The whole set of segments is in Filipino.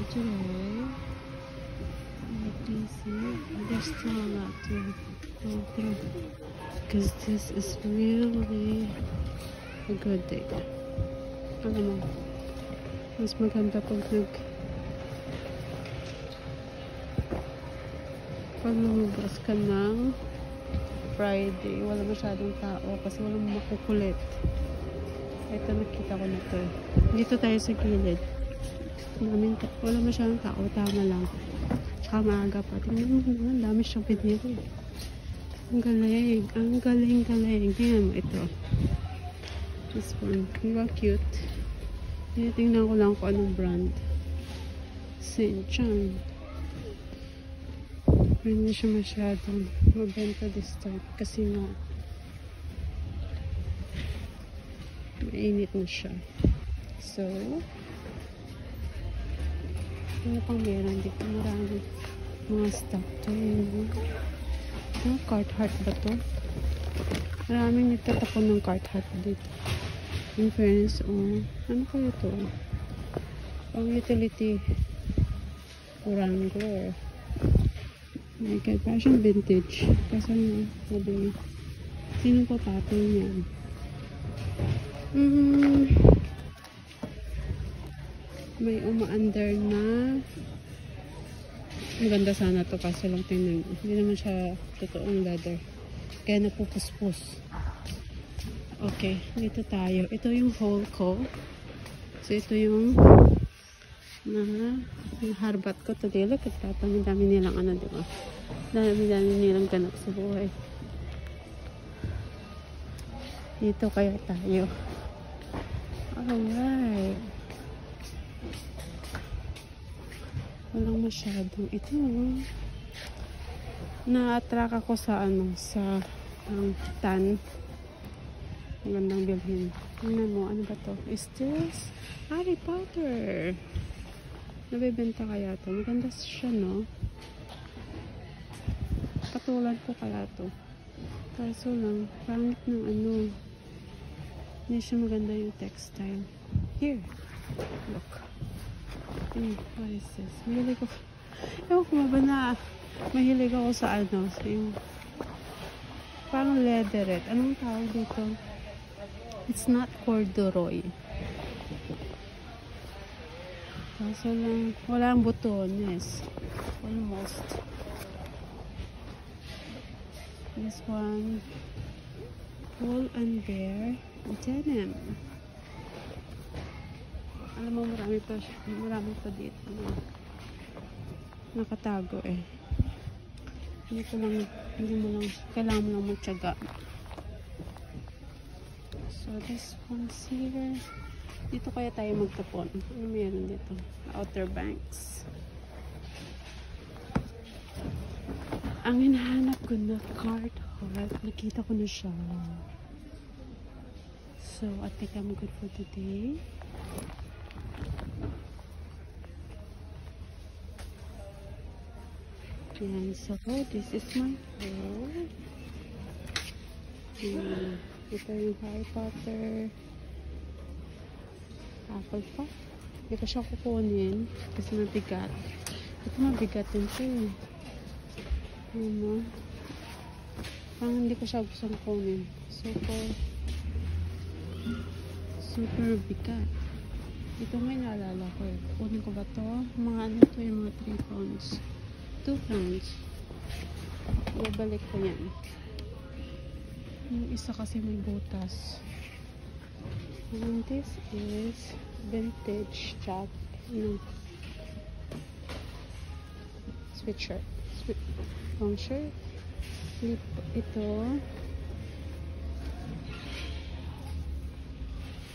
today. Let me see. There's still a lot to go through because this is really a good day. Alam mo, mas maganda pag lumabas ka ng Friday. Wala masyadong tao kasi walang makukulit. Ito, nakita ko na to. Dito tayo sa gilid. Wala masyadong tao. Tama lang. Tsaka maaga pa. Tingnan mo naman. Dami siyang pinili. Ang galing. Ang galing-galing. Tingnan mo ito. This one. Diba cute? Tingnan ko lang kung anong brand. Sinchan. Hindi siya masyadong mabenta this time. Kasi nga mainit na siya. So, ano pang meron dito? Marami mga stock to yun. Carhartt ba to? Maraming nagtatapon ng Carhartt dito. In fairness, ano kaya to? Pang utility Wrangler. My God, parang vintage. Kasi sabi niya, sino pa pattern yan? May umaandar na. Ang ganda sana to kasi lang tingnan. Hindi naman siya totoong leather. Kaya napupuspos. Okay, dito tayo. Ito yung haul ko. So ito yung harbat ko today. Look at that. Ang dami nilang ano, diba? Dami nilang ganap sa buhay. Dito kaya tayo. Alright. Walang masyadong ito. Na-attract ako sa sa tan. Ang gandang bilhin. Tingnan mo, ano ba to? Is this Harry Potter? Nabibenta kaya to? Maganda siya, no? Katulad ko kaya to. Kaso lang, pangit ng hindi siya maganda yung textile. Here. Look. What is this? Mahilig ako. Ewan ko ba na mahilig ako sa sa yung parang leatherette. Anong tawag dito? It's not corduroy. Kaso lang, walang butones. Almost. This one, Pull and Bear denim. Alam mo, marami pa dito. Nakatago eh. Hindi mo lang, kailangan mo lang magtiyaga. So, this one's here. Dito kaya tayo magtapon. Ano meron dito? Outer Banks. Ang hinahanap ko na Carhartt, nakita ko na siya. So, I think I'm good for today. And so, this is my haul. Ito yung Harry Potter. Apple pa. Hindi ko siya kukunin kasi mabigat. Ito mabigat din siya eh. Parang hindi ko siya gusto kunin. Super bigat. Ito may naalala ko eh. Kunin ko ba to? Mga ano to yung mga 3 pounds. 2 pounds. Ibabalik ko yan. Yung isa kasi may butas. And this is vintage jack. Sweatshirt. Long shirt. Ito.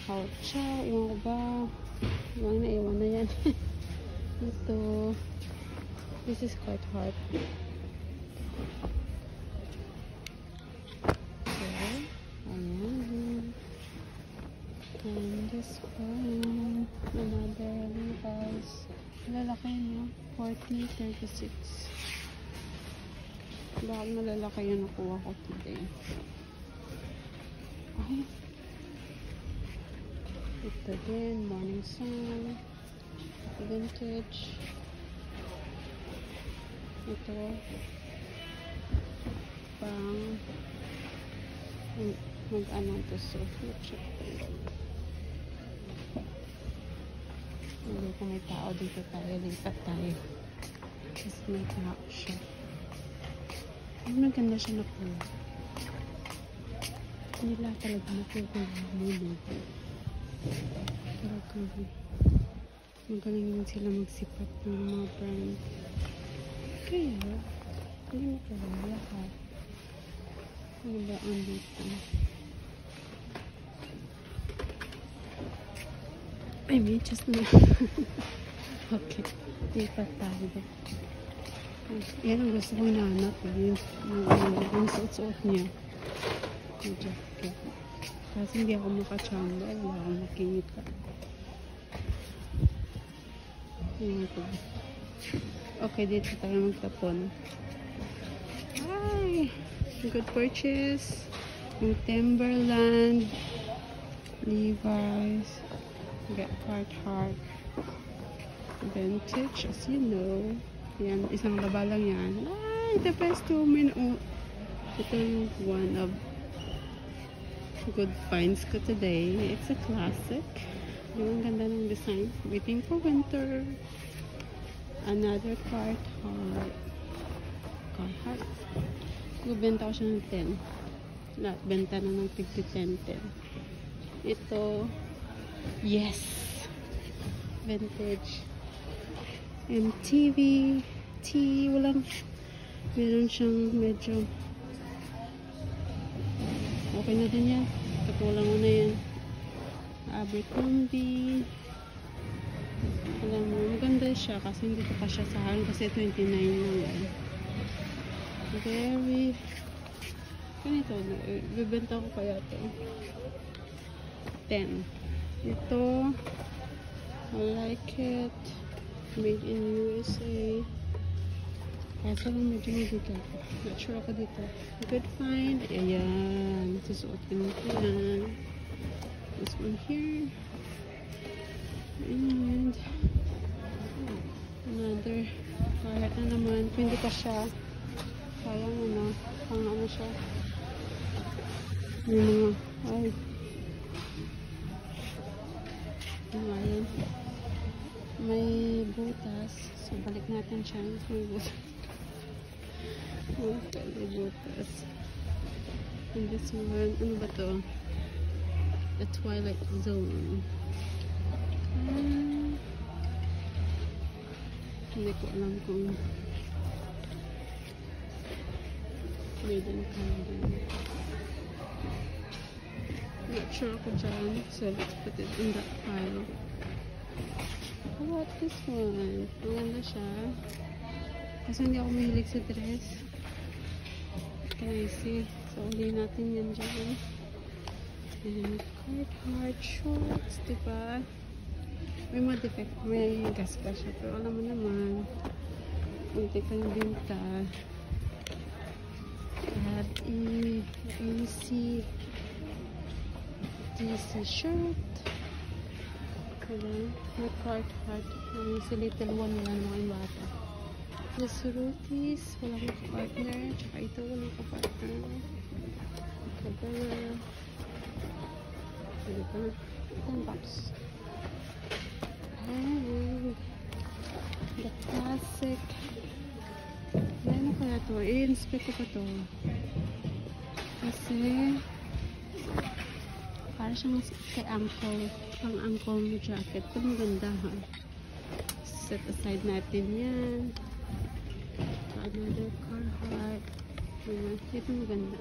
Oucha. Iwan ko ba? Iwan na yan. Ito. This is quite hard. And this one, another Levi's. Malalaki, no? 40-36. Baka malalaki yung nakuha ko today. Okay. Ito din, Morning Sun. vintage. Ito. Pang mag-ano to, so check. Hindi ko may tao dito tayo. Lipat tayo. Kasi may tao siya. Maganda siya na po. Nila talaga napupula muna. Talagang magaling din sila magsipat ng mga brand. Kaya, hindi mo kaya lahat. Ano ba ang dito? Ay, may just na. Okay. Lipat tayo. Yan ang gusto kong nahanap. Yung suot-suot niya. Yung jacket. Kasi hindi ako makachamba. Wala akong makikita. Yan ito. Okay, dito tayo magtapon. Hi! Good purchase. Yung Timberland. Levi's. Get Carhartt. Vintage, as you know. Yan, isang baba lang yan. Ay, the best woman. Oh, ito yung one of good finds ko today. It's a classic. Yung ganda ng design. Waiting for winter. Another Carhartt. Benta ko siya ng 10. Lahat benta na ng 50-10. Ito, yes, vintage. MTV walang, meron siyang medyo okay na din yan, kapulang mo na yan. Abercrombie, alam mo, maganda siya kasi hindi ko pa siya sa akin kasi 29 lang yan. Very ganito, bibenta ko kaya ito 10. Ito I like it, made in USA. Kaso lang medyo mabigat. Not sure ako dito. Good find. Ayan. Susuot ko nito yan. This one here. And another. Kahit na naman. Pwede pa siya. Sayang ano. Pang ano siya. Yung mga. Ay. Ayan. May butas. So, balik natin siya. May butas. Okay, may butas. And this one, ano ba to? The Twilight Zone. Hindi ko alam kung made in Canada. Not sure ako dyan. So, let's put it in that pile. How about this one? Maganda siya. Kasi hindi ako mahilig sa dress. Okay, see. So, uli natin yan dyan. And Carhartt shorts, diba? May mga defect. May gas pa siya. Pero alam mo naman, kunti kang binta. At DC shirt. Diba? May Carhartt. Si little one nila mga bata. This Ruthie's, walang partner. Tsaka ito, walang partner. Cover. Diba? $10. And the classic. Ano kaya to? I-inspect ko pa to. Kasi para siyang kay ankle. Pang ankle mo jacket. Ito maganda ha. Set aside natin yan. Another Carhartt. Ito maganda.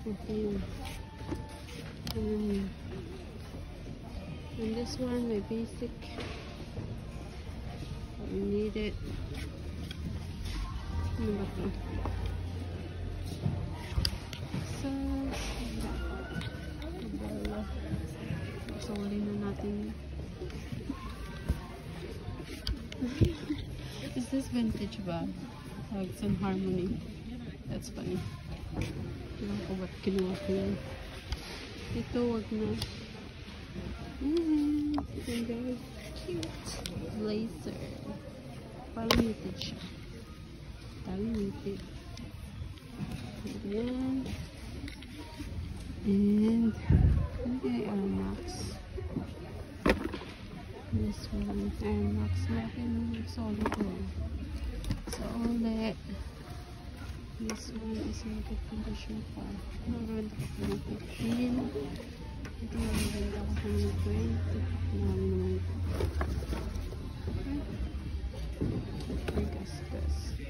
Okay yun. And this one, my basic. I need it. Ano ba ito? So, sorry na natin. Is this vintage ba? Hugs and Harmony. That's funny. Hindi ko ba't kinuha ko yun. Ito, wag na. Very cute blazer. Parang knitted siya. Parang knitted. Ayan. And okay, Air Max. This one, Air Max. Malaki ng solid ko. Solid. This one is in good condition pa. Maganda ko ng 15. Ito na maganda ko ng 20. Marami naman ito. Okay. I guess this.